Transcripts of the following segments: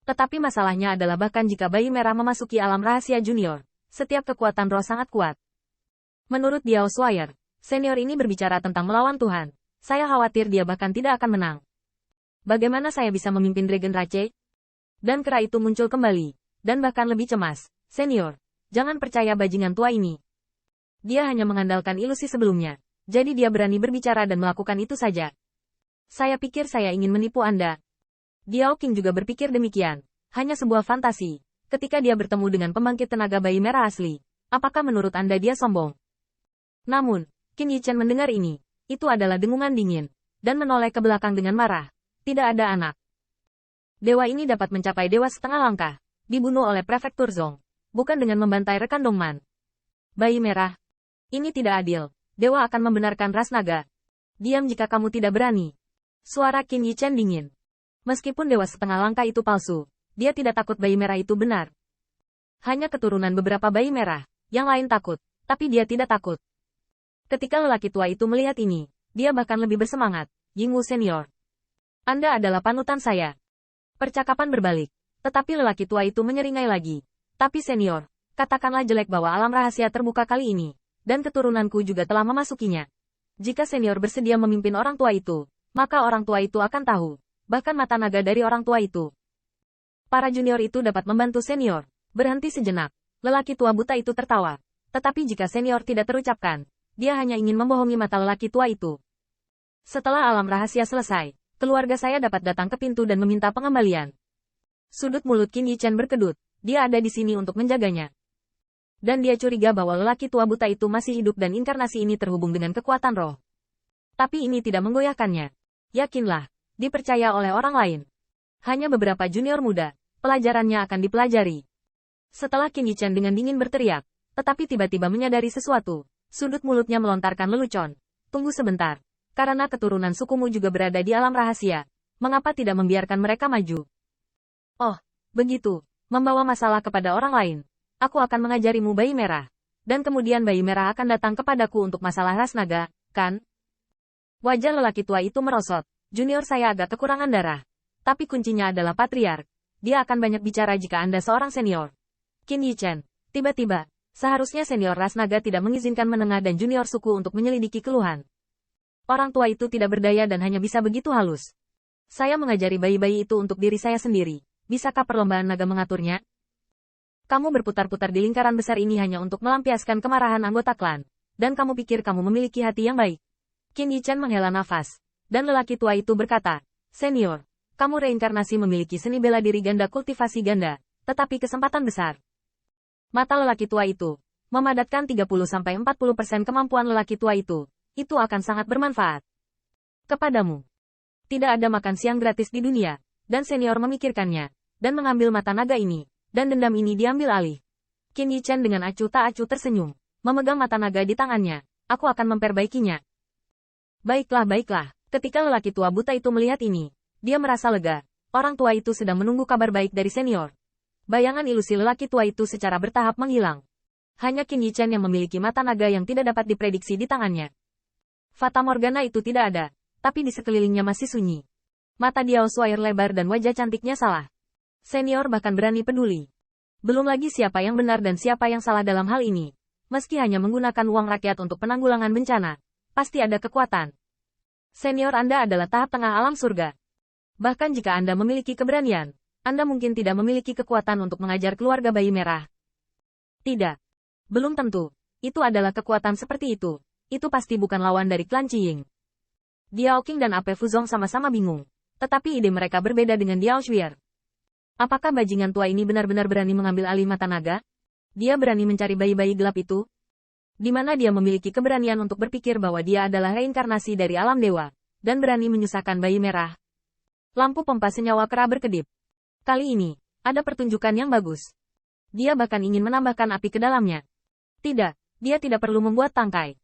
Tetapi masalahnya adalah bahkan jika bayi merah memasuki alam rahasia junior, setiap kekuatan roh sangat kuat. Menurut Diao Swire, senior ini berbicara tentang melawan Tuhan. Saya khawatir dia bahkan tidak akan menang. Bagaimana saya bisa memimpin Dragon Rache? Dan kera itu muncul kembali, dan bahkan lebih cemas. Senior, jangan percaya bajingan tua ini. Dia hanya mengandalkan ilusi sebelumnya, jadi dia berani berbicara dan melakukan itu saja. Saya pikir saya ingin menipu Anda. Diao King juga berpikir demikian. Hanya sebuah fantasi. Ketika dia bertemu dengan pembangkit tenaga bayi merah asli, apakah menurut Anda dia sombong? Namun, Qin Yichen mendengar ini. Itu adalah dengungan dingin, dan menoleh ke belakang dengan marah. Tidak ada anak. Dewa ini dapat mencapai dewa setengah langkah, dibunuh oleh prefektur Zong, bukan dengan membantai rekan Dongman. Bayi merah. Ini tidak adil. Dewa akan membenarkan ras naga. Diam jika kamu tidak berani. Suara Qin Yichen dingin. Meskipun dewa setengah langkah itu palsu, dia tidak takut bayi merah itu benar. Hanya keturunan beberapa bayi merah, yang lain takut, tapi dia tidak takut. Ketika lelaki tua itu melihat ini, dia bahkan lebih bersemangat. Yingwu senior. Anda adalah panutan saya. Percakapan berbalik, tetapi lelaki tua itu menyeringai lagi. Tapi senior, katakanlah jelek bahwa alam rahasia terbuka kali ini, dan keturunanku juga telah memasukinya. Jika senior bersedia memimpin orang tua itu, maka orang tua itu akan tahu, bahkan mata naga dari orang tua itu. Para junior itu dapat membantu senior. Berhenti sejenak, lelaki tua buta itu tertawa. Tetapi jika senior tidak terucapkan, dia hanya ingin membohongi mata lelaki tua itu. Setelah alam rahasia selesai, keluarga saya dapat datang ke pintu dan meminta pengembalian. Sudut mulut Qin Yichen berkedut, dia ada di sini untuk menjaganya. Dan dia curiga bahwa lelaki tua buta itu masih hidup dan inkarnasi ini terhubung dengan kekuatan roh. Tapi ini tidak menggoyahkannya. Yakinlah, dipercaya oleh orang lain. Hanya beberapa junior muda, pelajarannya akan dipelajari. Setelah Qin Yichen dengan dingin berteriak, tetapi tiba-tiba menyadari sesuatu, sudut mulutnya melontarkan lelucon. Tunggu sebentar, karena keturunan sukumu juga berada di alam rahasia. Mengapa tidak membiarkan mereka maju? Oh, begitu, membawa masalah kepada orang lain. Aku akan mengajarimu bayi merah. Dan kemudian bayi merah akan datang kepadaku untuk masalah ras naga, kan? Wajah lelaki tua itu merosot. Junior saya agak kekurangan darah. Tapi kuncinya adalah patriark. Dia akan banyak bicara jika Anda seorang senior. Qin Yichen, tiba-tiba, seharusnya senior ras naga tidak mengizinkan menengah dan junior suku untuk menyelidiki keluhan. Orang tua itu tidak berdaya dan hanya bisa begitu halus. Saya mengajari bayi-bayi itu untuk diri saya sendiri. Bisakah perlombaan naga mengaturnya? Kamu berputar-putar di lingkaran besar ini hanya untuk melampiaskan kemarahan anggota klan. Dan kamu pikir kamu memiliki hati yang baik. Qin Yichen menghela nafas. Dan lelaki tua itu berkata, Senior, kamu reinkarnasi memiliki seni bela diri ganda kultivasi ganda, tetapi kesempatan besar. Mata lelaki tua itu, memadatkan 30-40% kemampuan lelaki tua itu akan sangat bermanfaat. Kepadamu. Tidak ada makan siang gratis di dunia, dan senior memikirkannya, dan mengambil mata naga ini, dan dendam ini diambil alih. Qin Yichen dengan acuh tak acuh tersenyum, memegang mata naga di tangannya, aku akan memperbaikinya. Baiklah, baiklah. Ketika lelaki tua buta itu melihat ini, dia merasa lega. Orang tua itu sedang menunggu kabar baik dari senior. Bayangan ilusi lelaki tua itu secara bertahap menghilang. Hanya Qin Yichen yang memiliki mata naga yang tidak dapat diprediksi di tangannya. Fata Morgana itu tidak ada, tapi di sekelilingnya masih sunyi. Mata Diao Swire lebar dan wajah cantiknya salah. Senior bahkan berani peduli. Belum lagi siapa yang benar dan siapa yang salah dalam hal ini. Meski hanya menggunakan uang rakyat untuk penanggulangan bencana, pasti ada kekuatan. Senior Anda adalah tahap tengah alam surga. Bahkan jika Anda memiliki keberanian, Anda mungkin tidak memiliki kekuatan untuk mengajar keluarga bayi merah. Tidak. Belum tentu. Itu adalah kekuatan seperti itu. Itu pasti bukan lawan dari klan Qiying. Diao King dan Ape Fuzong sama-sama bingung. Tetapi ide mereka berbeda dengan Diao Shuir. Apakah bajingan tua ini benar-benar berani mengambil alih mata naga? Dia berani mencari bayi-bayi gelap itu? Di mana dia memiliki keberanian untuk berpikir bahwa dia adalah reinkarnasi dari alam dewa, dan berani menyusahkan bayi merah. Lampu pompa senyawa kera berkedip. Kali ini, ada pertunjukan yang bagus. Dia bahkan ingin menambahkan api ke dalamnya. Tidak, dia tidak perlu membuat tangkai.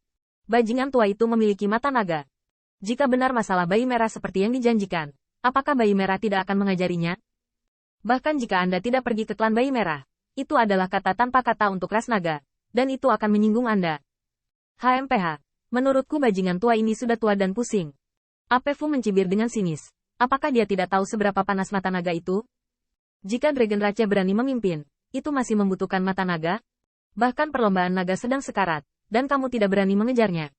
Bajingan tua itu memiliki mata naga. Jika benar masalah bayi merah seperti yang dijanjikan, apakah bayi merah tidak akan mengajarinya? Bahkan jika Anda tidak pergi ke klan bayi merah, itu adalah kata tanpa kata untuk ras naga. Dan itu akan menyinggung Anda. HMPH, menurutku bajingan tua ini sudah tua dan pusing. Ape Fu mencibir dengan sinis. Apakah dia tidak tahu seberapa panas mata naga itu? Jika Dragon Rache berani memimpin, itu masih membutuhkan mata naga? Bahkan perlombaan naga sedang sekarat, dan kamu tidak berani mengejarnya.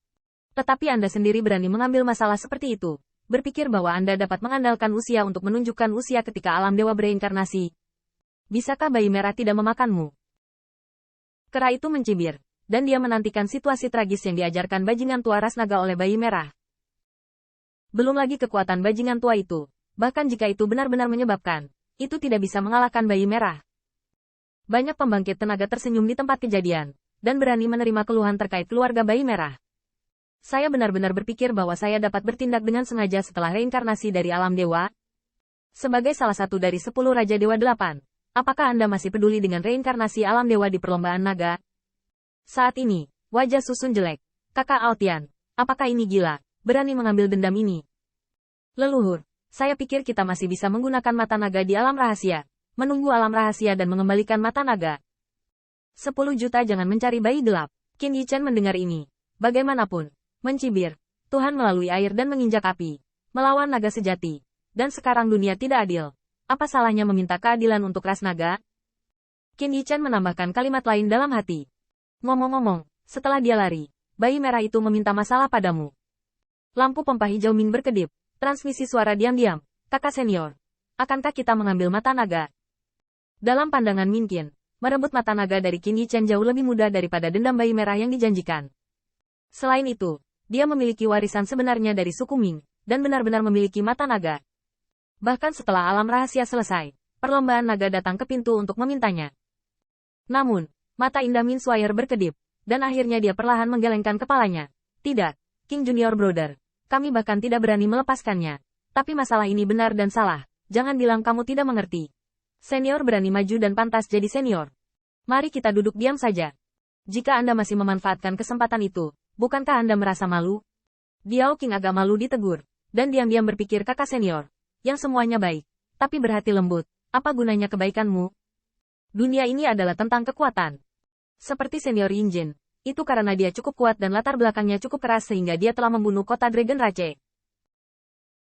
Tetapi Anda sendiri berani mengambil masalah seperti itu. Berpikir bahwa Anda dapat mengandalkan usia untuk menunjukkan usia ketika alam dewa bereinkarnasi. Bisakah bayi merah tidak memakanmu? Kera itu mencibir, dan dia menantikan situasi tragis yang diajarkan bajingan tua ras naga oleh bayi merah. Belum lagi kekuatan bajingan tua itu, bahkan jika itu benar-benar menyebabkan, itu tidak bisa mengalahkan bayi merah. Banyak pembangkit tenaga tersenyum di tempat kejadian, dan berani menerima keluhan terkait keluarga bayi merah. Saya benar-benar berpikir bahwa saya dapat bertindak dengan sengaja setelah reinkarnasi dari alam dewa. Sebagai salah satu dari 10 Raja Dewa 8, apakah Anda masih peduli dengan reinkarnasi alam dewa di perlombaan naga? Saat ini, wajah Susun jelek. Kakak Altian, apakah ini gila? Berani mengambil dendam ini. Leluhur, saya pikir kita masih bisa menggunakan mata naga di alam rahasia, menunggu alam rahasia dan mengembalikan mata naga. 10 juta jangan mencari bayi gelap. Qin Yichen mendengar ini. Bagaimanapun, mencibir, Tuhan melalui air dan menginjak api, melawan naga sejati. Dan sekarang dunia tidak adil. Apa salahnya meminta keadilan untuk ras naga? Qin Yichen menambahkan kalimat lain dalam hati. Ngomong-ngomong, setelah dia lari, bayi merah itu meminta masalah padamu. Lampu pompa hijau Ming berkedip, transmisi suara diam-diam. Kakak senior, akankah kita mengambil mata naga? Dalam pandangan Min Qin, merebut mata naga dari Qin Yichen jauh lebih mudah daripada dendam bayi merah yang dijanjikan. Selain itu, dia memiliki warisan sebenarnya dari suku Ming, dan benar-benar memiliki mata naga. Bahkan setelah alam rahasia selesai, perlombaan naga datang ke pintu untuk memintanya. Namun, mata indah Min Swire berkedip, dan akhirnya dia perlahan menggelengkan kepalanya. Tidak, King Junior Brother. Kami bahkan tidak berani melepaskannya. Tapi masalah ini benar dan salah. Jangan bilang kamu tidak mengerti. Senior berani maju dan pantas jadi senior. Mari kita duduk diam saja. Jika Anda masih memanfaatkan kesempatan itu, bukankah Anda merasa malu? Diao King agak malu ditegur, dan diam-diam berpikir kakak senior, yang semuanya baik, tapi berhati lembut, apa gunanya kebaikanmu? Dunia ini adalah tentang kekuatan. Seperti senior Yinjin. Itu karena dia cukup kuat dan latar belakangnya cukup keras sehingga dia telah membunuh kota Dragon Rache.